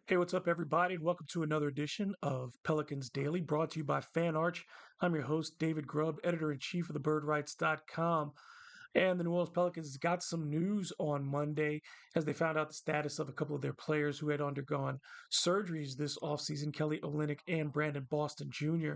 Hey, what's up, everybody, and welcome to another edition of Pelicans Daily, brought to you by Fan Arch. I'm your host, David Grubb, editor-in-chief of thebirdrights.com. And the New Orleans Pelicans got some news on Monday as they found out the status of a couple of their players who had undergone surgeries this offseason, Kelly Olynyk and Brandon Boston Jr.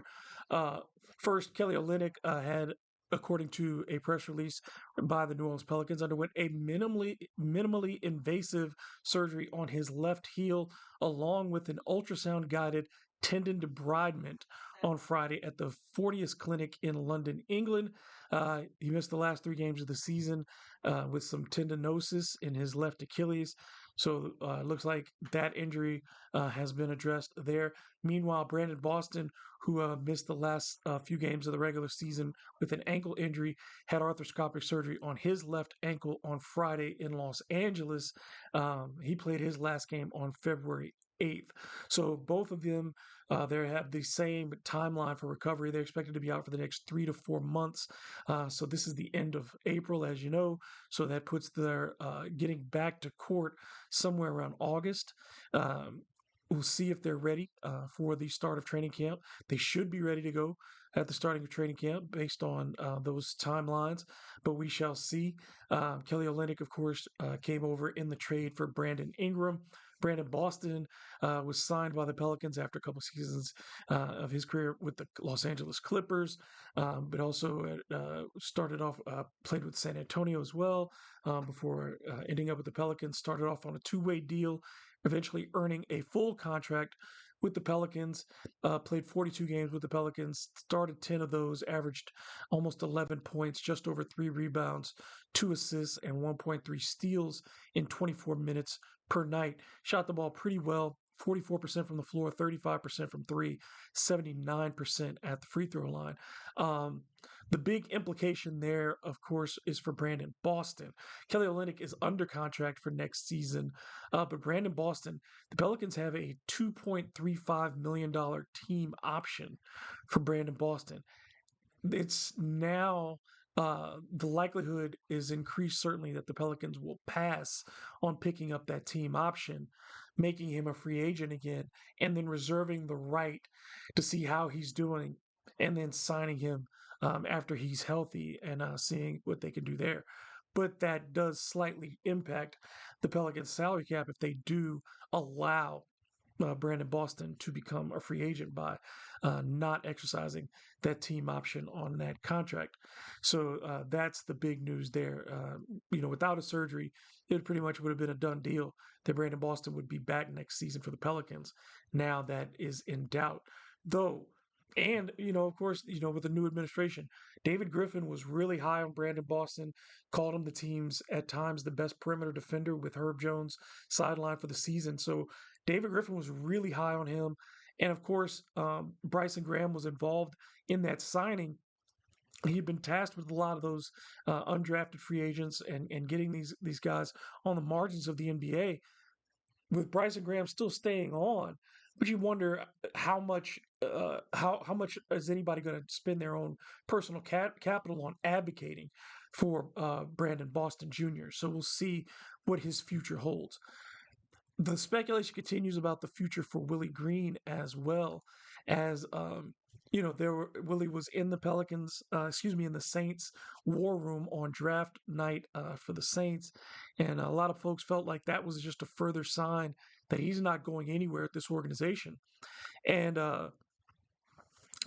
Uh, First, Kelly Olynyk had, according to a press release by the New Orleans Pelicans, underwent a minimally invasive surgery on his left heel, along with an ultrasound guided tendon debridement on Friday at the Fortius Clinic in London, England. He missed the last 3 games of the season with some tendinosis in his left Achilles. So it looks like that injury has been addressed there. Meanwhile, Brandon Boston, who missed the last few games of the regular season with an ankle injury, had arthroscopic surgery on his left ankle on Friday in Los Angeles. He played his last game on February 8th. So both of them, they have the same timeline for recovery. They're expected to be out for the next 3 to 4 months. So this is the end of April, as you know. So that puts their getting back to court somewhere around August. We'll see if they're ready for the start of training camp. They should be ready to go at the starting of training camp based on those timelines, but we shall see. Kelly Olynyk, of course, came over in the trade for Brandon Ingram. Brandon Boston was signed by the Pelicans after a couple seasons of his career with the Los Angeles Clippers, but also started off, played with San Antonio as well before ending up with the Pelicans. Started off on a two-way deal, eventually earning a full contract with the Pelicans. Played 42 games with the Pelicans, started 10 of those, averaged almost 11 points, just over 3 rebounds, 2 assists, and 1.3 steals in 24 minutes per night. Shot the ball pretty well. 44% from the floor, 35% from three, 79% at the free throw line. The big implication there, of course, is for Brandon Boston. Kelly Olynyk is under contract for next season, but Brandon Boston, the Pelicans have a $2.35 million team option for Brandon Boston. It's now the likelihood is increased certainly that the Pelicans will pass on picking up that team option, making him a free agent again, and then reserving the right to see how he's doing and then signing him after he's healthy and seeing what they can do there. But that does slightly impact the Pelicans' salary cap if they do allow Brandon Boston to become a free agent by not exercising that team option on that contract. So that's the big news there. Without a surgery, it pretty much would have been a done deal that Brandon Boston would be back next season for the Pelicans. Now that is in doubt, though. And, of course, with the new administration, David Griffin was really high on Brandon Boston, called him the team's, at times, the best perimeter defender with Herb Jones sidelined for the season. So David Griffin was really high on him. And of course, Bryson Graham was involved in that signing. He had been tasked with a lot of those undrafted free agents and getting these guys on the margins of the NBA. With Bryson Graham still staying on, but you wonder how much is anybody going to spend their own personal capital on advocating for Brandon Boston Jr. So we'll see what his future holds. The speculation continues about the future for Willie Green as well, as Willie was in the in the Saints war room on draft night for the Saints, and a lot of folks felt like that was just a further sign that he's not going anywhere at this organization. And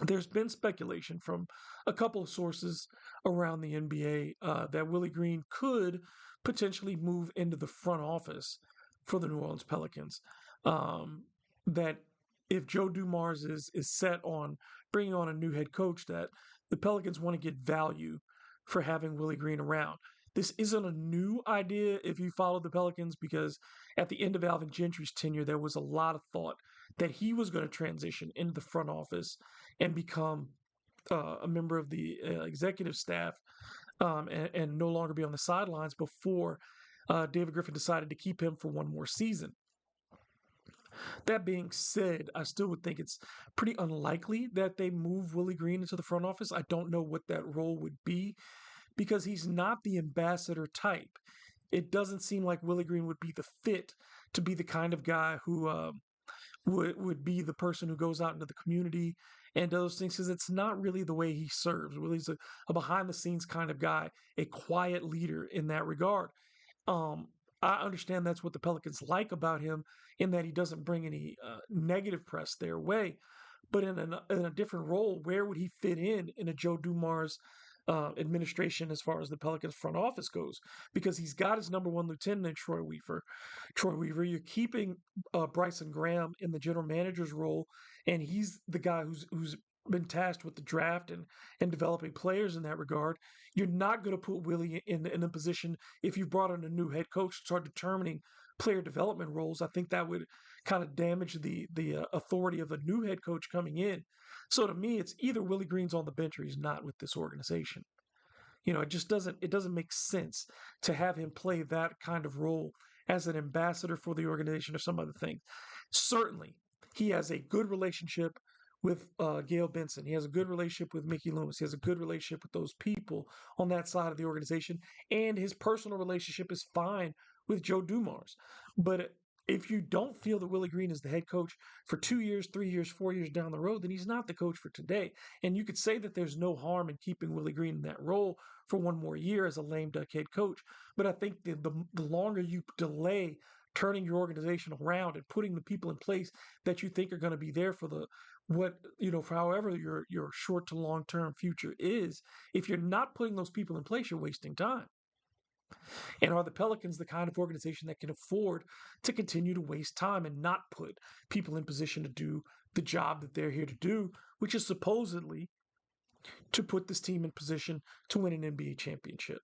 there's been speculation from a couple of sources around the NBA that Willie Green could potentially move into the front office for the New Orleans Pelicans. That if Joe Dumars is set on bringing on a new head coach, that the Pelicans want to get value for having Willie Green around. This isn't a new idea if you follow the Pelicans, because at the end of Alvin Gentry's tenure, there was a lot of thought that he was going to transition into the front office and become a member of the executive staff and no longer be on the sidelines before David Griffin decided to keep him for one more season. That being said, I still would think it's pretty unlikely that they move Willie Green into the front office. I don't know what that role would be because he's not the ambassador type. It doesn't seem like Willie Green would be the fit to be the kind of guy who would be the person who goes out into the community and does those things because it's not really the way he serves. Willie's a behind the scenes kind of guy, a quiet leader in that regard. Um, I understand that's what the Pelicans like about him, in that he doesn't bring any negative press their way. But in a different role, where would he fit in a Joe Dumars administration as far as the Pelicans front office goes? Because he's got his number one lieutenant in Troy Weaver. Troy Weaver, you're keeping Bryson Graham in the general manager's role, and he's the guy who's been tasked with the draft and developing players in that regard. You're not going to put Willie in a position, if you brought in a new head coach, to start determining player development roles. I think that would kind of damage the authority of a new head coach coming in. So to me, it's either Willie Green's on the bench or he's not with this organization. It just doesn't make sense to have him play that kind of role as an ambassador for the organization or some other thing. Certainly, he has a good relationship with Gail Benson. He has a good relationship with Mickey Loomis. He has a good relationship with those people on that side of the organization, and his personal relationship is fine with Joe Dumars. But if you don't feel that Willie Green is the head coach for 2 years, 3 years, 4 years down the road, then he's not the coach for today. And you could say that there's no harm in keeping Willie Green in that role for one more year as a lame duck head coach. But I think the longer you delay turning your organization around and putting the people in place that you think are going to be there for for however your short to long term future is, if you're not putting those people in place, you're wasting time. And are the Pelicans the kind of organization that can afford to continue to waste time and not put people in position to do the job that they're here to do, which is supposedly to put this team in position to win an NBA championship?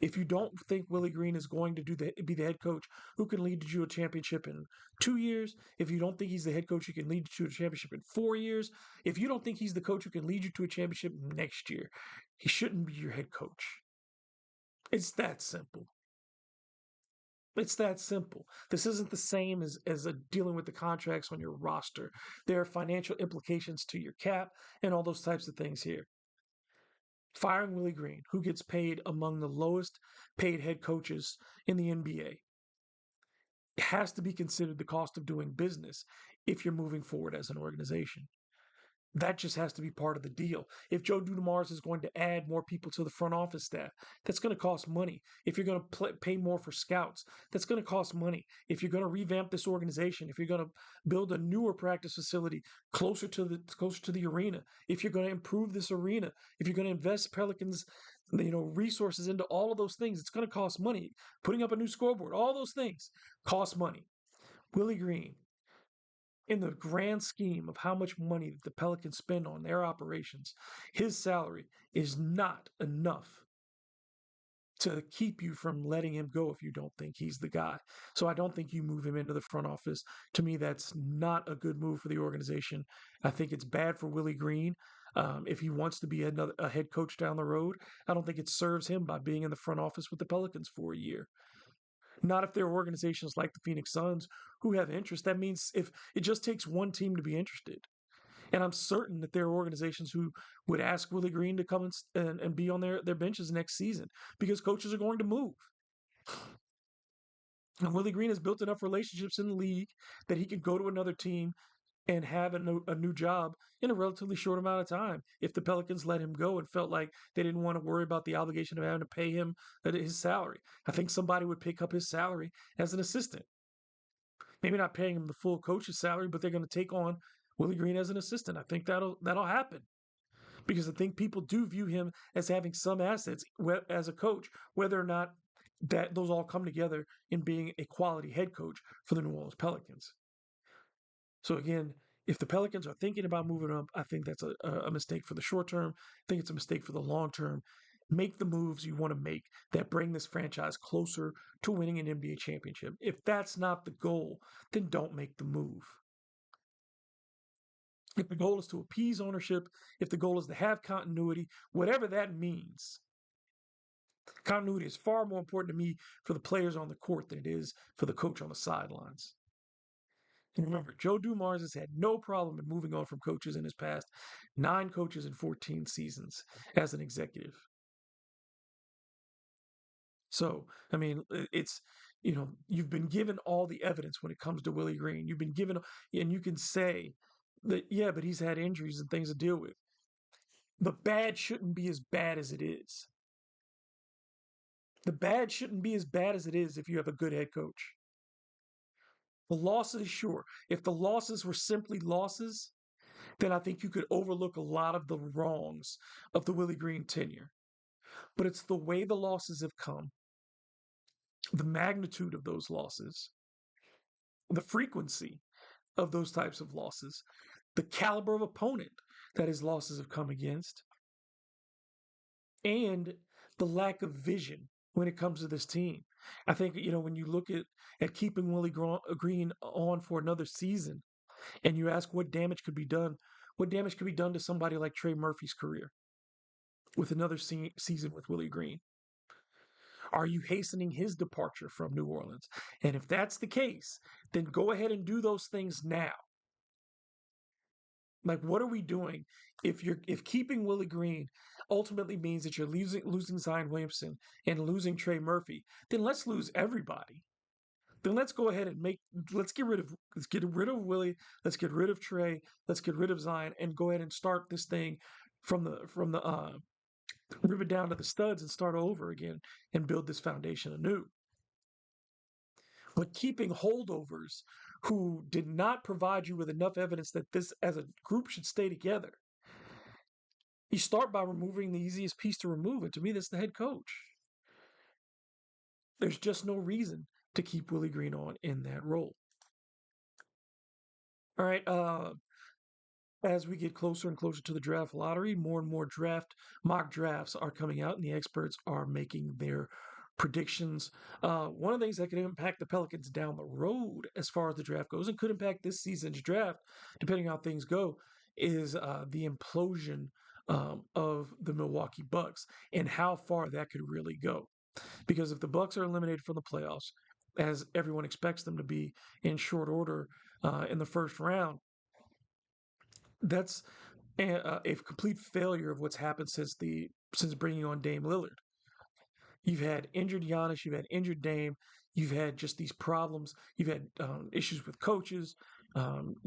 If you don't think Willie Green is going to be the head coach who can lead you to a championship in 2 years, if you don't think he's the head coach who can lead you to a championship in 4 years, if you don't think he's the coach who can lead you to a championship next year, he shouldn't be your head coach. It's that simple. It's that simple. This isn't the same as dealing with the contracts on your roster. There are financial implications to your cap and all those types of things here. Firing Willie Green, who gets paid among the lowest paid head coaches in the NBA, has to be considered the cost of doing business if you're moving forward as an organization. That just has to be part of the deal. If Joe Dumars is going to add more people to the front office staff, that's going to cost money. If you're going to pay more for scouts, that's going to cost money. If you're going to revamp this organization, if you're going to build a newer practice facility closer to the arena, if you're going to improve this arena, if you're going to invest Pelicans, resources into all of those things, it's going to cost money. Putting up a new scoreboard, all those things cost money. Willie Green, in the grand scheme of how much money that the Pelicans spend on their operations, his salary is not enough to keep you from letting him go if you don't think he's the guy. So I don't think you move him into the front office. To me, that's not a good move for the organization. I think it's bad for Willie Green. If he wants to be a head coach down the road, I don't think it serves him by being in the front office with the Pelicans for a year. Not if there are organizations like the Phoenix Suns who have interest. That means if it just takes one team to be interested. And I'm certain that there are organizations who would ask Willie Green to come and be on their benches next season because coaches are going to move. And Willie Green has built enough relationships in the league that he could go to another team and have a new job in a relatively short amount of time if the Pelicans let him go and felt like they didn't want to worry about the obligation of having to pay him his salary. I think somebody would pick up his salary as an assistant. Maybe not paying him the full coach's salary, but they're going to take on Willie Green as an assistant. I think that'll happen because I think people do view him as having some assets as a coach, whether or not that those all come together in being a quality head coach for the New Orleans Pelicans. So again, if the Pelicans are thinking about moving up, I think that's a mistake for the short term. I think it's a mistake for the long term. Make the moves you want to make that bring this franchise closer to winning an NBA championship. If that's not the goal, then don't make the move. If the goal is to appease ownership, if the goal is to have continuity, whatever that means, continuity is far more important to me for the players on the court than it is for the coach on the sidelines. And remember, Joe Dumars has had no problem in moving on from coaches in his past 9 coaches in 14 seasons as an executive. So, I mean, it's you've been given all the evidence when it comes to Willie Green. You've been given, and you can say that, yeah, but he's had injuries and things to deal with. The bad shouldn't be as bad as it is. The bad shouldn't be as bad as it is if you have a good head coach. The losses, sure. If the losses were simply losses, then I think you could overlook a lot of the wrongs of the Willie Green tenure. But it's the way the losses have come, the magnitude of those losses, the frequency of those types of losses, the caliber of opponent that his losses have come against, and the lack of vision when it comes to this team. I think, when you look at keeping Green on for another season and you ask what damage could be done to somebody like Trey Murphy's career with another season with Willie Green? Are you hastening his departure from New Orleans? And if that's the case, then go ahead and do those things now. Like, what are we doing if keeping Willie Green ultimately means that you're losing Zion Williamson and losing Trey Murphy? Then let's lose everybody. Then let's go ahead and let's get rid of Willie, let's get rid of Trey, let's get rid of Zion, and go ahead and start this thing from the rip it down to the studs and start over again and build this foundation anew. But keeping holdovers who did not provide you with enough evidence that this as a group should stay together, you start by removing the easiest piece to remove. And to me, that's the head coach. There's just no reason to keep Willie Green on in that role. All right. As we get closer and closer to the draft lottery, more and more mock drafts are coming out, and the experts are making their predictions. One of the things that could impact the Pelicans down the road as far as the draft goes, and could impact this season's draft, depending on how things go, is the implosion of the Milwaukee Bucks and how far that could really go. Because if the Bucks are eliminated from the playoffs, as everyone expects them to be in short order in the first round, that's a complete failure of what's happened since bringing on Dame Lillard. You've had injured Giannis, you've had injured Dame, you've had just these problems, you've had issues with coaches.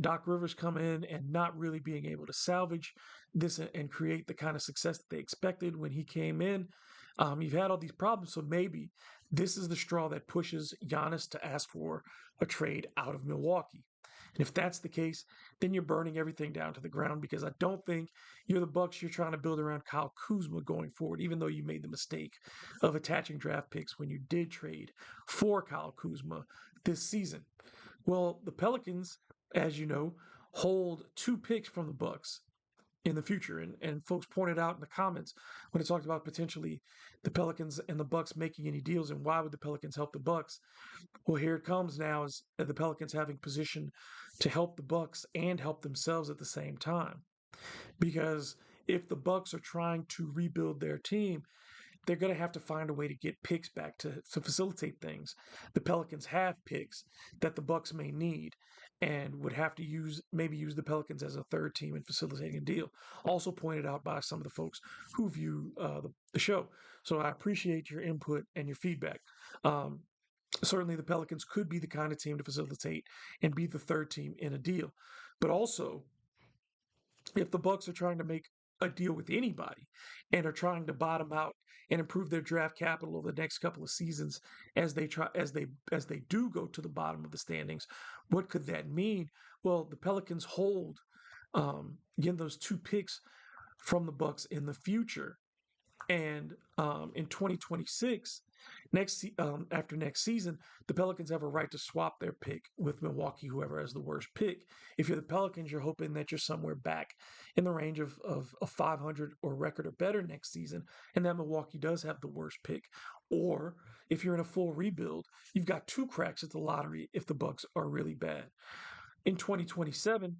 Doc Rivers come in and not really being able to salvage this and create the kind of success that they expected when he came in. You've had all these problems, so maybe this is the straw that pushes Giannis to ask for a trade out of Milwaukee. And if that's the case, then you're burning everything down to the ground, because I don't think you're the Bucks. You're trying to build around Kyle Kuzma going forward, even though you made the mistake of attaching draft picks when you did trade for Kyle Kuzma this season. Well, the Pelicans, as you know, hold 2 picks from the Bucks in the future. And folks pointed out in the comments when it talked about potentially the Pelicans and the Bucks making any deals and why would the Pelicans help the Bucks. Well, here it comes now, as the Pelicans having position to help the Bucks and help themselves at the same time. Because if the Bucks are trying to rebuild their team, they're going to have to find a way to get picks back to facilitate things. The Pelicans have picks that the Bucks may need and would have to use the Pelicans as a third team in facilitating a deal. Also pointed out by some of the folks who view the show. So I appreciate your input and your feedback. Certainly the Pelicans could be the kind of team to facilitate and be the third team in a deal. But also, if the Bucks are trying to make a deal with anybody and are trying to bottom out and improve their draft capital over the next couple of seasons as they do go to the bottom of the standings, what could that mean? Well, the Pelicans hold again those 2 picks from the Bucks in the future, and in 2026, after next season, the Pelicans have a right to swap their pick with Milwaukee, whoever has the worst pick. If you're the Pelicans, you're hoping that you're somewhere back in the range of 500 or record or better next season, and that Milwaukee does have the worst pick. Or if you're in a full rebuild, you've got 2 cracks at the lottery if the Bucks are really bad. In 2027,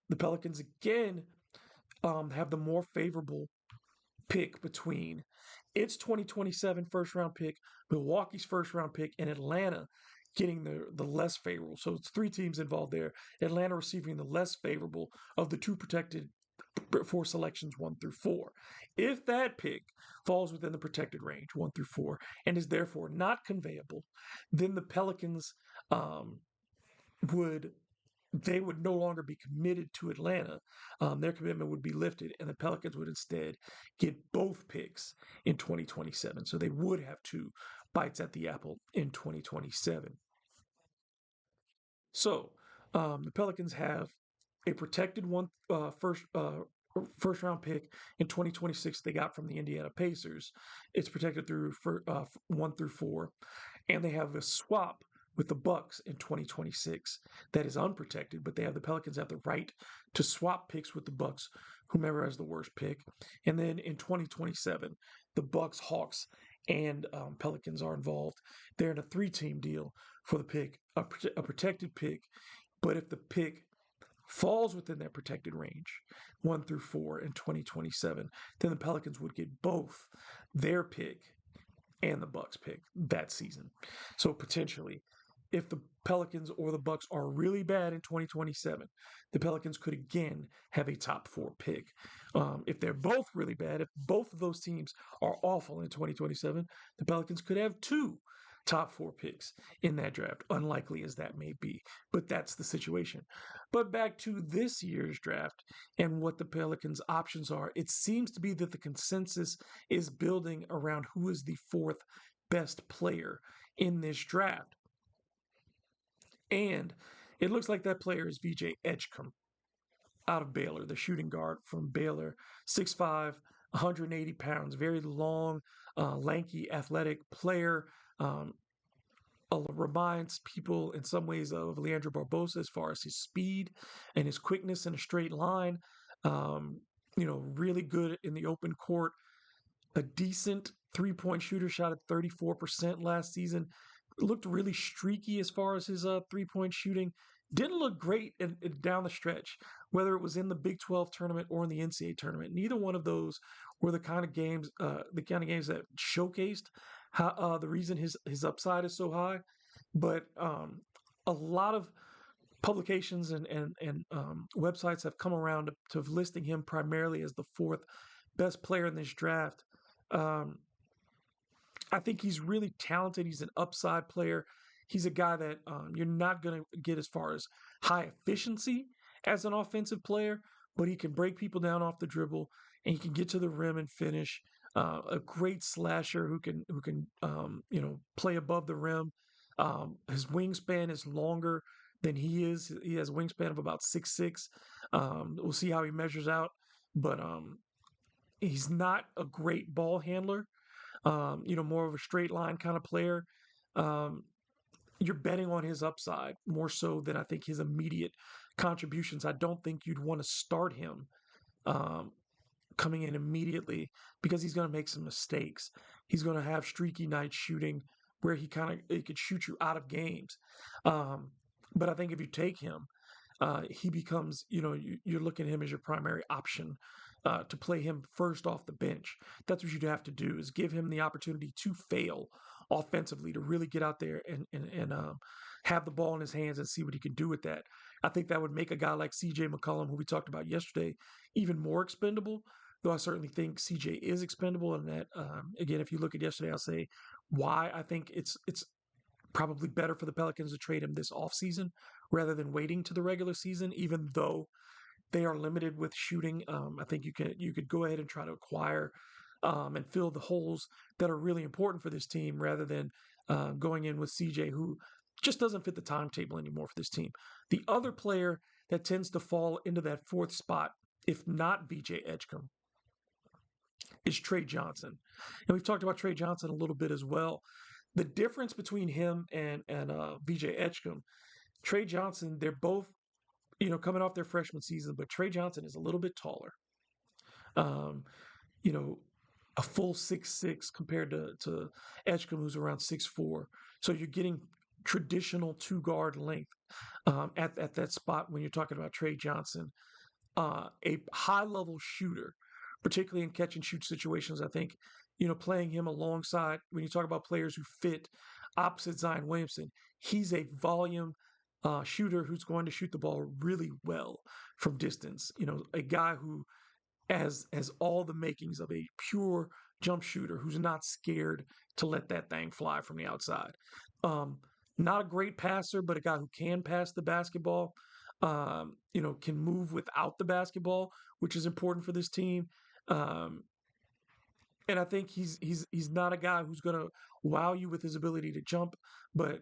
the Pelicans again have the more favorable pick between its 2027 first round pick, Milwaukee's first round pick, and Atlanta getting the less favorable. So it's 3 teams involved there. Atlanta receiving the less favorable of the 2 protected for selections 1 through 4. If that pick falls within the protected range 1 through 4 and is therefore not conveyable, then the Pelicans um, would they would no longer be committed to Atlanta. Their commitment would be lifted, and the Pelicans would instead get both picks in 2027. So they would have two bites at the apple in 2027. So the Pelicans have a protected first round pick in 2026 they got from the Indiana Pacers. It's protected through 1 through 4, and they have a swap with the Bucks in 2026 that is unprotected, but the Pelicans have the right to swap picks with the Bucks, whomever has the worst pick. And then in 2027, the Bucks, Hawks, and Pelicans are involved. They're in a three-team deal for the pick, a protected pick. But if the pick falls within that protected range, 1 through 4 in 2027, then the Pelicans would get both their pick and the Bucks pick that season. So potentially, if the Pelicans or the Bucks are really bad in 2027, the Pelicans could again have a top 4 pick. If they're both really bad, if both of those teams are awful in 2027, the Pelicans could have two top 4 picks in that draft, unlikely as that may be. But that's the situation. But back to this year's draft and what the Pelicans' options are, it seems to be that the consensus is building around who is the fourth best player in this draft. And it looks like that player is VJ Edgecombe out of Baylor, the shooting guard from Baylor, 6'5", 180 pounds, very long, lanky, athletic player. Reminds people in some ways of Leandro Barbosa as far as his speed and his quickness in a straight line. Really good in the open court. A decent three-point shooter, shot at 34% last season. Looked really streaky as far as his three-point shooting. Didn't look great down the stretch, whether it was in the Big 12 tournament or in the NCAA tournament. Neither one of those were the kind of games that showcased how the reason his upside is so high. But a lot of publications and websites have come around to listing him primarily as the fourth best player in this draft. I think he's really talented. He's an upside player. He's a guy that you're not going to get as far as high efficiency as an offensive player, but he can break people down off the dribble and he can get to the rim and finish. A great slasher who can play above the rim. His wingspan is longer than he is. He has a wingspan of about 6'6". We'll see how he measures out, but he's not a great ball handler. More of a straight line kind of player. You're betting on his upside more so than I think his immediate contributions. I don't think you'd want to start him coming in immediately because he's going to make some mistakes. He's going to have streaky night shooting where he could shoot you out of games. But I think if you take him, he becomes, you're looking at him as your primary option to play him first off the bench. That's what you'd have to do, is give him the opportunity to fail offensively, to really get out there and have the ball in his hands and see what he can do with that. I think that would make a guy like C.J. McCollum, who we talked about yesterday, even more expendable, though I certainly think C.J. is expendable. And that, again, if you look at yesterday, I'll say why I think it's probably better for the Pelicans to trade him this offseason rather than waiting to the regular season, even though they are limited with shooting. I think you could go ahead and try to acquire and fill the holes that are really important for this team rather than going in with CJ, who just doesn't fit the timetable anymore for this team. The other player that tends to fall into that fourth spot, if not VJ Edgecombe, is Trey Johnson. And we've talked about Trey Johnson a little bit as well. The difference between him and VJ Edgecombe, Trey Johnson, they're both coming off their freshman season, but Trey Johnson is a little bit taller. A full 6'6" compared to Edgecombe, who's around 6'4". So you're getting traditional two-guard length at that spot when you're talking about Trey Johnson. A high-level shooter, particularly in catch-and-shoot situations, I think, playing him alongside, when you talk about players who fit opposite Zion Williamson, he's a volume shooter who's going to shoot the ball really well from distance. A guy who as all the makings of a pure jump shooter who's not scared to let that thing fly from the outside. Um, Not a great passer, but a guy who can pass the basketball. Can move without the basketball, which is important for this team. Um, and I think he's not a guy who's going to wow you with his ability to jump, but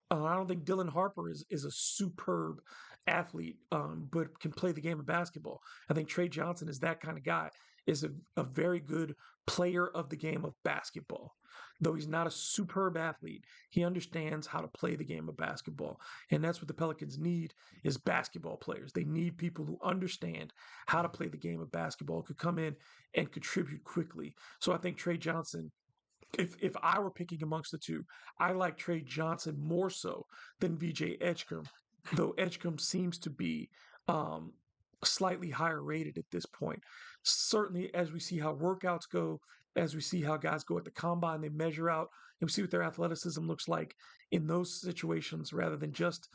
I don't think Dylan Harper is a superb athlete, but can play the game of basketball. I think Trey Johnson is that kind of guy. Is a very good player of the game of basketball. Though he's not a superb athlete, he understands how to play the game of basketball, and that's what the Pelicans need is basketball players. They need people who understand how to play the game of basketball, could come in and contribute quickly. So I think Trey Johnson, if I were picking amongst the two, I like Trey Johnson more so than VJ Edgecombe, though Edgecombe seems to be um, slightly higher rated at this point. Certainly, as we see how workouts go, as we see how guys go at the combine, they measure out and we see what their athleticism looks like in those situations, rather than just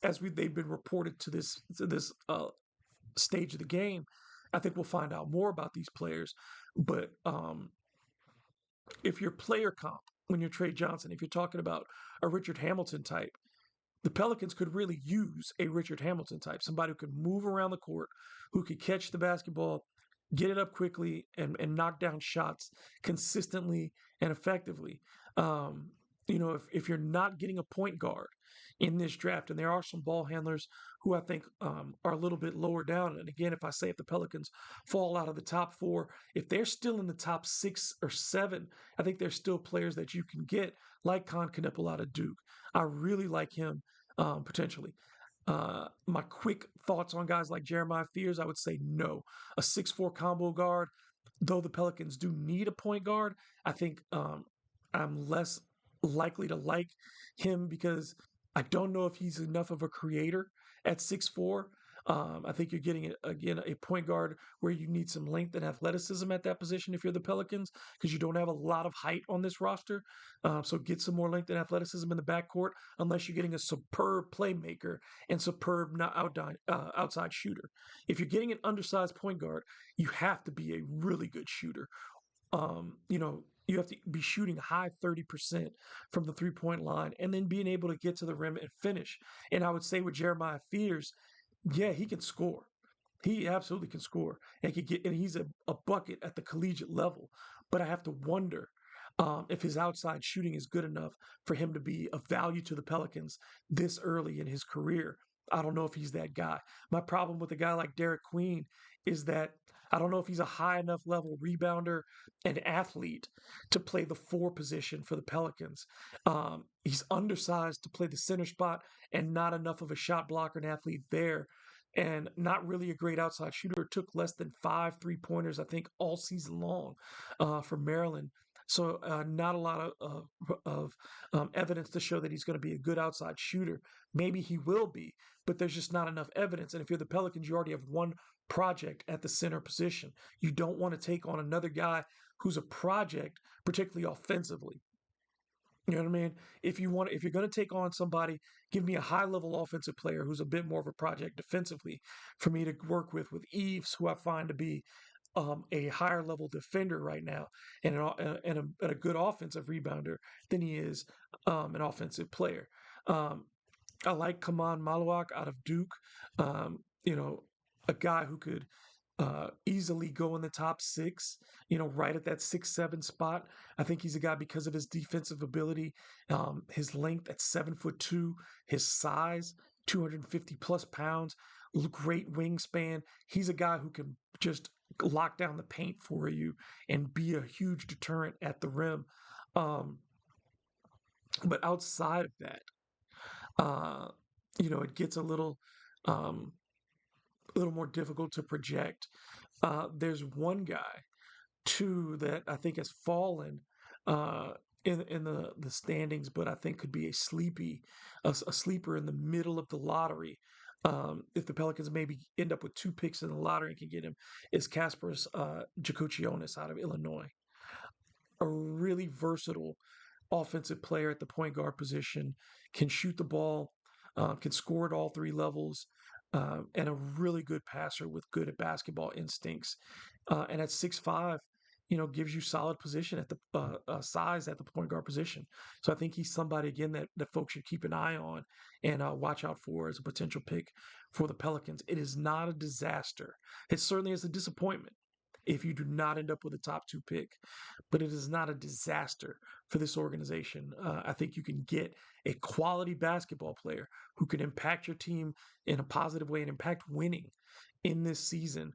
they've been reported to this stage of the game. I think we'll find out more about these players, but if your player comp, when you're Trey Johnson, if you're talking about a Richard Hamilton type, the Pelicans could really use a Richard Hamilton type, somebody who could move around the court, who could catch the basketball, get it up quickly, and knock down shots consistently and effectively. Um, if you're not getting a point guard in this draft, and there are some ball handlers who I think are a little bit lower down. And again, if the Pelicans fall out of the top four, if they're still in the top 6 or 7, I think there's still players that you can get, like Con Knippel out of Duke. I really like him potentially. My quick thoughts on guys like Jeremiah Fears, I would say no. A 6'4" combo guard, though the Pelicans do need a point guard, I think I'm less likely to like him because I don't know if he's enough of a creator at 6'4". I think you're getting, again, a point guard where you need some length and athleticism at that position if you're the Pelicans, because you don't have a lot of height on this roster. So get some more length and athleticism in the backcourt, unless you're getting a superb playmaker and superb outside shooter. If you're getting an undersized point guard, you have to be a really good shooter. You have to be shooting high 30% from the 3-point line and then being able to get to the rim and finish. And I would say with Jeremiah Fears, yeah, he can score. He absolutely can score and he's a bucket at the collegiate level. But I have to wonder if his outside shooting is good enough for him to be of value to the Pelicans this early in his career. I don't know if he's that guy. My problem with a guy like Derek Queen is that I don't know if he's a high enough level rebounder and athlete to play the 4 position for the Pelicans. He's undersized to play the center spot and not enough of a shot blocker and athlete there. And not really a great outside shooter. Took less than 5 3-pointers, I think, all season long for Maryland. So not a lot of evidence to show that he's going to be a good outside shooter. Maybe he will be, but there's just not enough evidence. And if you're the Pelicans, you already have one project at the center position. You don't want to take on another guy who's a project, particularly offensively. You know what I mean? If you're going to take on somebody, give me a high level offensive player who's a bit more of a project defensively for me to work with Eves, who I find to be a higher level defender right now and a good offensive rebounder than he is an offensive player. Um, I like Kaman Maluak out of Duke. Um, you know, a guy who could easily go in the top 6, right at that 6-7 spot. I think he's a guy because of his defensive ability, his length at 7'2", his size, 250 plus pounds, great wingspan. He's a guy who can just lock down the paint for you and be a huge deterrent at the rim. Um, but outside of that, uh, it gets um, a little more difficult to project. There's one guy too that I think has fallen uh, in the standings, but I think could be a sleeper in the middle of the lottery. If the Pelicans maybe end up with 2 picks in the lottery and can get him, is Kasparas Jakuchionis out of Illinois. A really versatile offensive player at the point guard position, can shoot the ball, can score at all 3 levels. and a really good passer with good at basketball instincts. And at 6'5", gives you solid position at the size at the point guard position. So I think he's somebody again that folks should keep an eye on and watch out for as a potential pick for the Pelicans. It is not a disaster. It certainly is a disappointment if you do not end up with a top two pick, but it is not a disaster for this organization. I think you can get a quality basketball player who can impact your team in a positive way and impact winning in this season,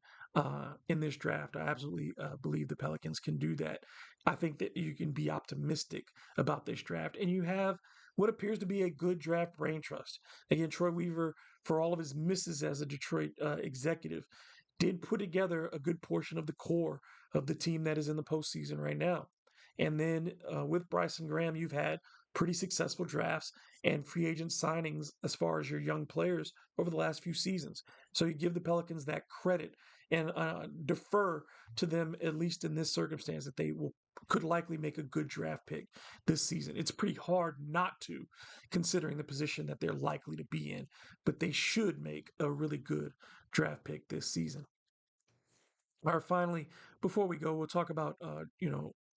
in this draft. I absolutely believe the Pelicans can do that. I think that you can be optimistic about this draft, and you have what appears to be a good draft brain trust. Again, Troy Weaver, for all of his misses as a Detroit executive, did put together a good portion of the core of the team that is in the postseason right now. And then with Bryson Graham, you've had pretty successful drafts and free agent signings as far as your young players over the last few seasons. So you give the Pelicans that credit and defer to them, at least in this circumstance, that they will could likely make a good draft pick this season. It's pretty hard not to, considering the position that they're likely to be in, but they should make a really good draft pick this season. All right, finally, before we go, we'll talk about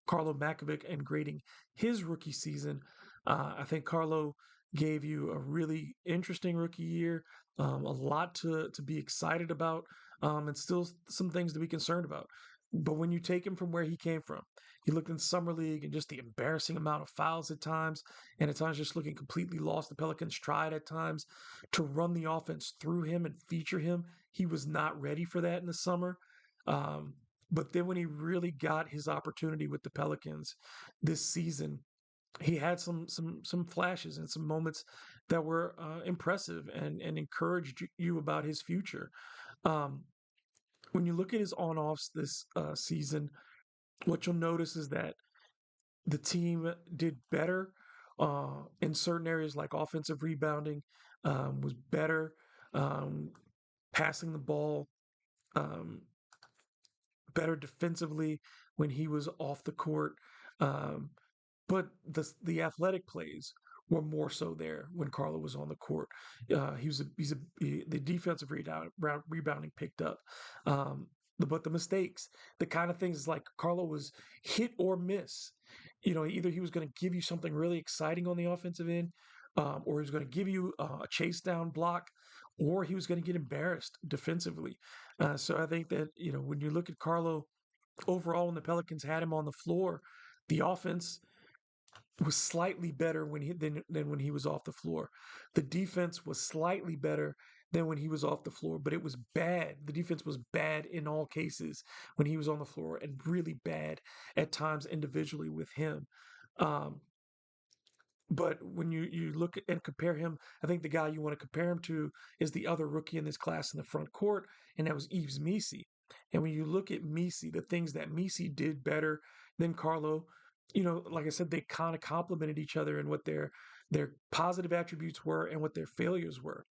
Carlo Makovic and grading his rookie season. I think Carlo gave you a really interesting rookie year, a lot to be excited about, and still some things to be concerned about. But when you take him from where he came from, he looked in summer league and just the embarrassing amount of fouls at times, and at times just looking completely lost. The Pelicans tried at times to run the offense through him and feature him. He was not ready for that in the summer. Um, but then when he really got his opportunity with the Pelicans this season, he had some flashes and some moments that were impressive and encouraged you about his future. Um, when you look at his on-offs this season, what you'll notice is that the team did better in certain areas, like offensive rebounding, was better, um, passing the ball. Um, Better defensively when he was off the court. Um, but the athletic plays were more so there when Carlo was on the court. The defensive rebounding picked up. But the mistakes, the kind of things like Carlo was hit or miss. Either he was going to give you something really exciting on the offensive end, or he was going to give you a chase down block, or he was going to get embarrassed defensively. So I think that when you look at Carlo overall, when the Pelicans had him on the floor, the offense was slightly better than when he was off the floor. The defense was slightly better than when he was off the floor, but it was bad. The defense was bad in all cases when he was on the floor, and really bad at times individually with him. Um, but when you look and compare him, I think the guy you want to compare him to is the other rookie in this class in the front court, and that was Yves Missi. And when you look at Missi, the things that Missi did better than Carlo, like I said, they kind of complemented each other in what their positive attributes were and what their failures were.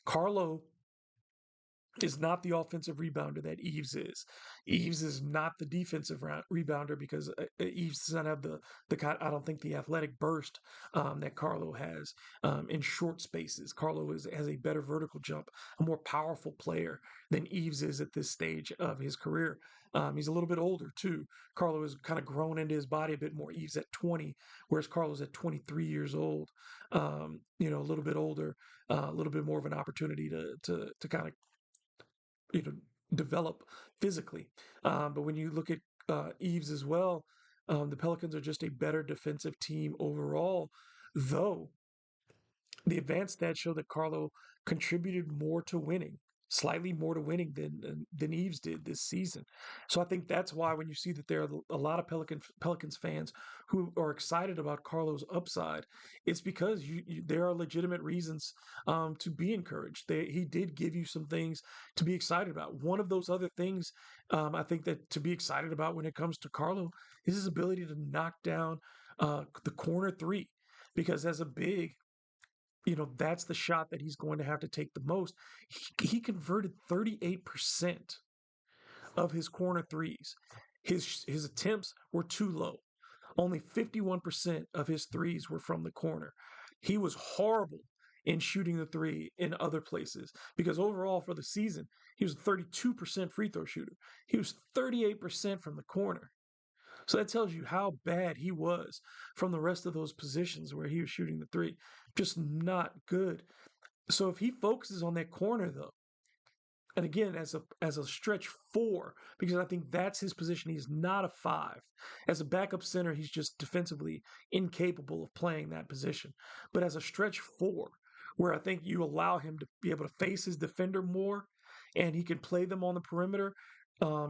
Carlo is not the offensive rebounder that Eves is. Eves is not the defensive rebounder because Eves does not have the kind. I don't think the athletic burst that Carlo has in short spaces. Carlo has a better vertical jump, a more powerful player than Eves is at this stage of his career. He's a little bit older too. Carlo has kind of grown into his body a bit more. Eves at 20, whereas Carlo's at 23 years old. A little bit older, a little bit more of an opportunity to kind of you know develop physically. But when you look at Eves as well, the Pelicans are just a better defensive team overall. Though the advanced stats show that Carlo contributed more to winning, slightly more to winning than Eves did this season. So I think that's why when you see that there are a lot of Pelicans fans who are excited about Carlo's upside, it's because there are legitimate reasons to be encouraged. He did give you some things to be excited about. One of those other things I think that to be excited about when it comes to Carlo is his ability to knock down the corner three. Because as a big, that's the shot that he's going to have to take the most. He converted 38% of his corner threes. His attempts were too low. Only 51% of his threes were from the corner. He was horrible in shooting the three in other places. Because overall for the season, he was a 32% free throw shooter. He was 38% from the corner. So that tells you how bad he was from the rest of those positions where he was shooting the three. Just not good. So if he focuses on that corner though, and again as a stretch four, because I think that's his position. He's not a five. As a backup center, he's just defensively incapable of playing that position. But as a stretch four, where I think you allow him to be able to face his defender more, and he can play them on the perimeter.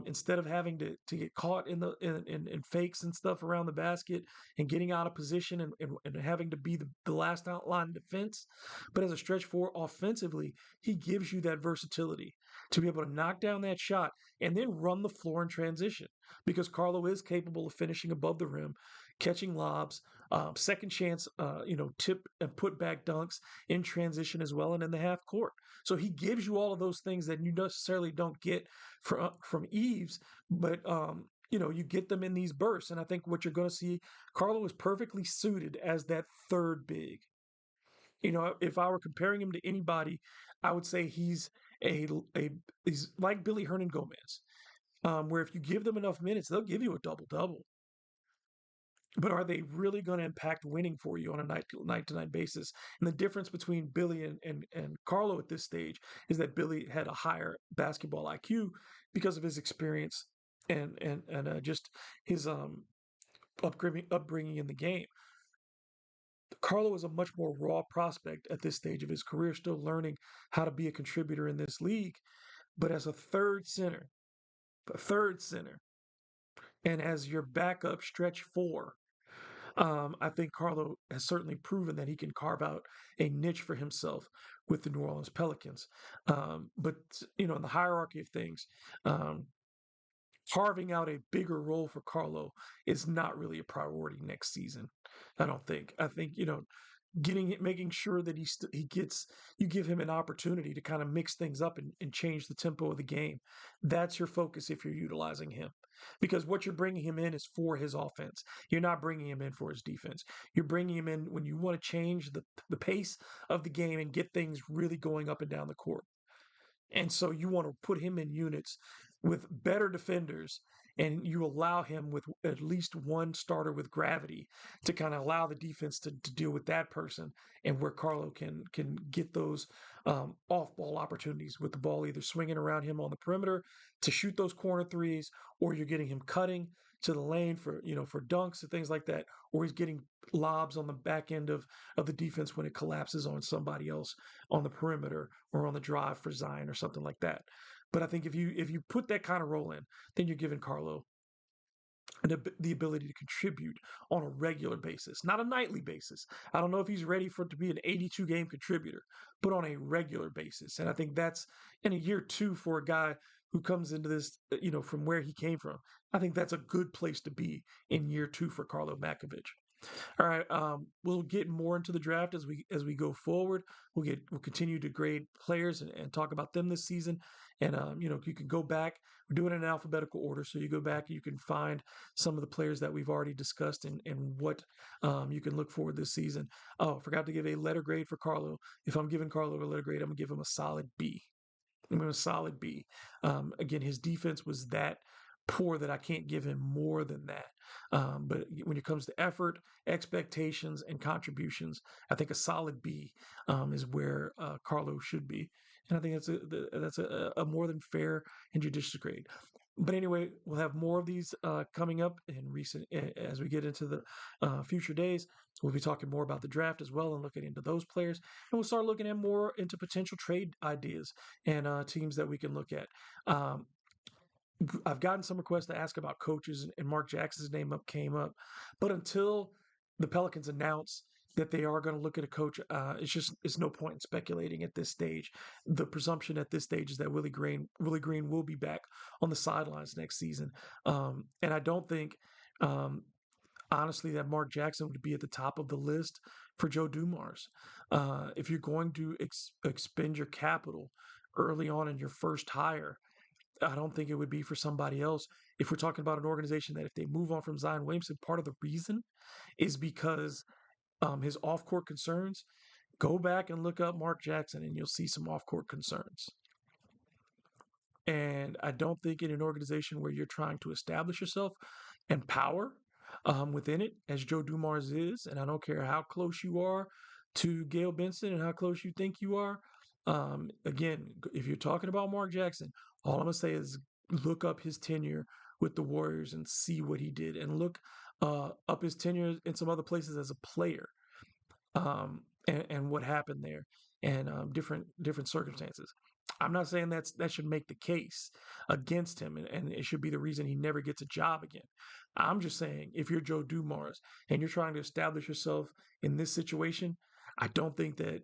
Instead of having to get caught in fakes and stuff around the basket and getting out of position and having to be the last outline defense. But as a stretch four offensively, he gives you that versatility to be able to knock down that shot and then run the floor in transition because Carlo is capable of finishing above the rim, catching lobs, second chance, tip and put back dunks in transition as well and in the half court. So he gives you all of those things that you necessarily don't get from Eves, but you get them in these bursts. And I think what you're going to see, Carlo is perfectly suited as that third big. If I were comparing him to anybody, I would say a, a he's like Billy Hernan Gomez, where if you give them enough minutes, they'll give you a double double. But are they really going to impact winning for you on a night to night basis? And the difference between Billy and Carlo at this stage is that Billy had a higher basketball IQ because of his experience and just his upbringing in the game. Carlo is a much more raw prospect at this stage of his career, still learning how to be a contributor in this league. But as a third center, and as your backup stretch four, I think Carlo has certainly proven that he can carve out a niche for himself with the New Orleans Pelicans. But in the hierarchy of things, um, carving out a bigger role for Carlo is not really a priority next season. I don't think. I think getting it, making sure that he gets you give him an opportunity to kind of mix things up and change the tempo of the game. That's your focus if you're utilizing him, because what you're bringing him in is for his offense. You're not bringing him in for his defense. You're bringing him in when you want to change the pace of the game and get things really going up and down the court. And so you want to put him in units with better defenders, and you allow him with at least one starter with gravity to kind of allow the defense to deal with that person, and where Carlo can get those off ball opportunities with the ball either swinging around him on the perimeter to shoot those corner threes, or you're getting him cutting to the lane for dunks and things like that, or he's getting lobs on the back end of the defense when it collapses on somebody else on the perimeter or on the drive for Zion or something like that. But I think if you put that kind of role in, then you're giving Carlo the ability to contribute on a regular basis, not a nightly basis. I don't know if he's ready for it to be an 82 game contributor, but on a regular basis. And I think that's in a year two for a guy who comes into this, from where he came from. I think that's a good place to be in year two for Carlo Makovich. All right, we'll get more into the draft as we go forward. We'll continue to grade players and talk about them this season. And you can go back. We're doing it in alphabetical order, so you go back, you can find some of the players that we've already discussed and what you can look forward this season. Oh, I forgot to give a letter grade for Carlo. If I'm giving Carlo a letter grade, I'm gonna give him a solid B. I'm going to solid B. Again, his defense was that poor that I can't give him more than that. But when it comes to effort, expectations, and contributions, I think a solid B is where Carlo should be. And I think that's a more than fair and judicious grade. But anyway, we'll have more of these coming up in as we get into the future days. We'll be talking more about the draft as well and looking into those players, and we'll start looking at more into potential trade ideas and teams that we can look at. Um, I've gotten some requests to ask about coaches, and Mark Jackson's name came up, but until the Pelicans announce that they are going to look at a coach, it's no point in speculating at this stage. The presumption at this stage is that Willie Green will be back on the sidelines next season, and I don't think. Honestly, that Mark Jackson would be at the top of the list for Joe Dumars. If you're going to expend your capital early on in your first hire, I don't think it would be for somebody else. If we're talking about an organization that if they move on from Zion Williamson, part of the reason is because his off-court concerns. Go back and look up Mark Jackson, and you'll see some off-court concerns. And I don't think in an organization where you're trying to establish yourself and power within it, as Joe Dumars is, and I don't care how close you are to Gail Benson and how close you think you are. Again, if you're talking about Mark Jackson, all I'm going to say is look up his tenure with the Warriors and see what he did, and look up his tenure in some other places as a player, and what happened there, and different circumstances. I'm not saying that should make the case against him, and it should be the reason he never gets a job again. I'm just saying, if you're Joe Dumars and you're trying to establish yourself in this situation, I don't think that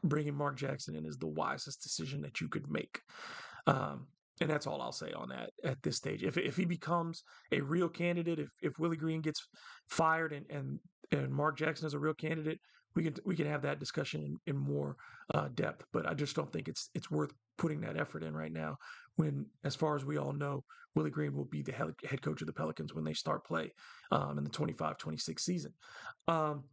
bringing Mark Jackson in is the wisest decision that you could make. Um, and that's all I'll say on that at this stage. If he becomes a real candidate, if Willie Green gets fired and Mark Jackson is a real candidate, we can have that discussion in more depth. But I just don't think it's worth putting that effort in right now. When, as far as we all know, Willie Green will be the head coach of the Pelicans when they start play in the 25-26 season. Um,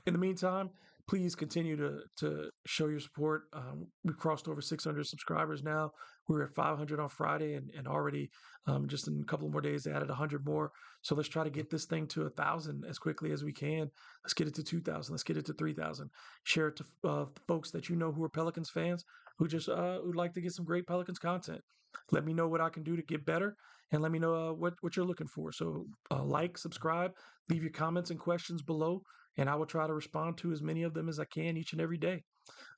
in the meantime, please continue to show your support. We crossed over 600 subscribers now. We were at 500 on Friday, and already just in a couple more days, they added 100 more. So let's try to get this thing to 1,000 as quickly as we can. Let's get it to 2,000. Let's get it to 3,000. Share it to folks that you know who are Pelicans fans who just would like to get some great Pelicans content. Let me know what I can do to get better, and let me know what you're looking for. So like, subscribe, leave your comments and questions below, and I will try to respond to as many of them as I can each and every day.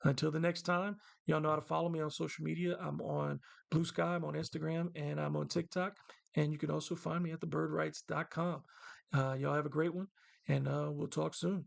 Until the next time, y'all know how to follow me on social media. I'm on Blue Sky, I'm on Instagram, and I'm on TikTok. And you can also find me at thebirdrights.com. Y'all have a great one, and we'll talk soon.